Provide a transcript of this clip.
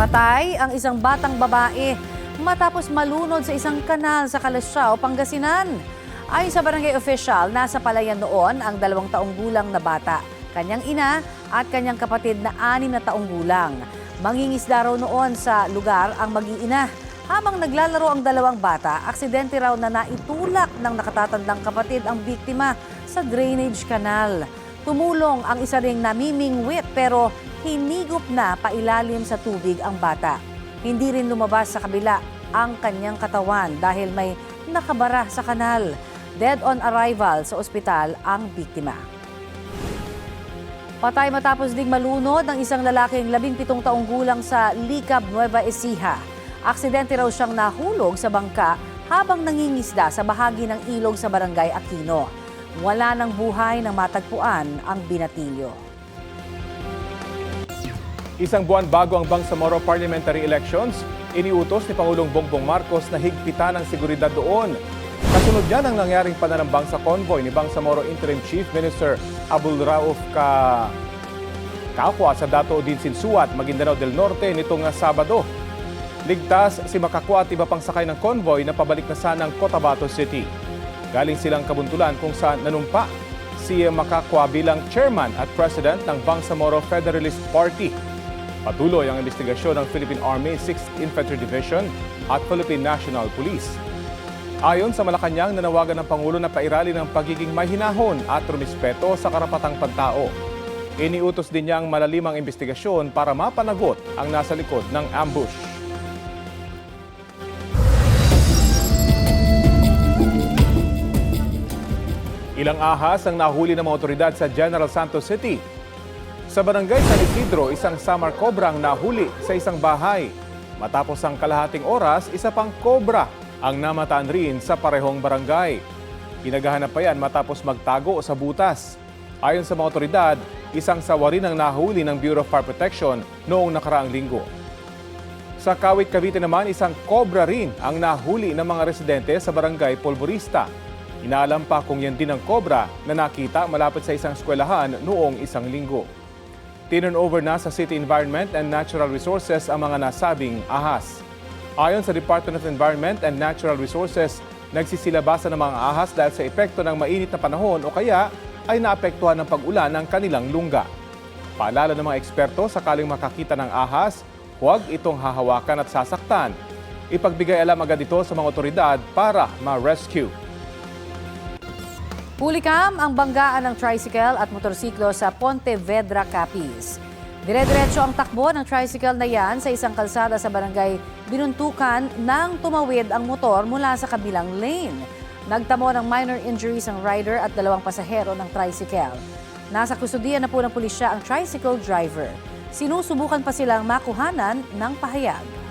Patay ang isang batang babae matapos malunod sa isang kanal sa Calasiao, Pangasinan. Ayon sa barangay official, nasa palayan noon ang 2 taong gulang na bata, kanyang ina at kanyang kapatid na 6 na taong gulang. Mangingisda raw noon sa lugar ang mag-iina. Habang naglalaro ang 2 bata, aksidente raw na naitulak ng nakatatandang kapatid ang biktima sa drainage canal. Tumulong ang isa ring namimingwit pero hinigop na pailalim sa tubig ang bata. Hindi rin lumabas sa kabila ang kanyang katawan dahil may nakabara sa kanal. Dead on arrival sa ospital ang biktima. Patay matapos ding malunod ang isang lalaking 17 taong gulang sa Licab, Nueva Ecija. Aksidente raw siyang nahulog sa bangka habang nangingisda sa bahagi ng ilog sa barangay Aquino. Wala ng buhay nang matagpuan ang binatilyo. Isang buwan bago ang Bangsamoro parliamentary elections, iniutos ni Pangulong Bongbong Marcos na higpitan ang seguridad doon. Kasunod niyan ang nangyaring pananambang sa convoy ni Bangsamoro Interim Chief Minister Abul Rauf Capua sa Dato Odin Sinsuat, Maguindanao del Norte nitong Sabado. Ligtas si Makakwa at iba pang sakay ng convoy na pabalik na sanang Cotabato City. Galing silang Kabuntulan kung saan nanumpa si Makakwa bilang chairman at president ng Bangsamoro Federalist Party. Patuloy ang investigasyon ng Philippine Army 6th Infantry Division at Philippine National Police. Ayon sa Malacanang, nanawagan ng Pangulo na pairalin ang pagiging mahinahon at rumispeto sa karapatang pantao. Iniutos din niyang malalimang investigasyon para mapanagot ang nasa likod ng ambush. Ilang ahas ang nahuli ng mga otoridad sa General Santos City. Sa barangay San Isidro, isang samar cobra ang nahuli sa isang bahay. Matapos ang kalahating oras, isa pang cobra ang namataan rin sa parehong barangay. Pinaghahanap pa yan matapos magtago sa butas. Ayon sa mga otoridad, isang sawa rin ang nahuli ng Bureau of Fire Protection noong nakaraang linggo. Sa Kawit, Cavite naman, isang cobra rin ang nahuli ng mga residente sa barangay Polvorista. Inaalam pa kung yan din ang cobra na nakita malapit sa isang eskwelahan noong isang linggo. Tinurnover na sa City Environment and Natural Resources ang mga nasabing ahas. Ayon sa Department of Environment and Natural Resources, nagsisilabasan ng mga ahas dahil sa epekto ng mainit na panahon o kaya ay naapektuhan ng pag-ulan ng kanilang lungga. Paalala ng mga eksperto, sakaling makakita ng ahas, huwag itong hahawakan at sasaktan. Ipagbigay alam agad ito sa mga otoridad para ma-rescue. Pulikam ang banggaan ng tricycle at motorsiklo sa Pontevedra, Capiz. Dire-diretso ang takbo ng tricycle na yan sa isang kalsada sa barangay Binuntukan nang tumawid ang motor mula sa kabilang lane. Nagtamo ng minor injuries ang rider at 2 pasahero ng tricycle. Nasa kustudiyan na po ng pulisya ang tricycle driver. Sinusubukan pa silang makuhanan ng pahayag.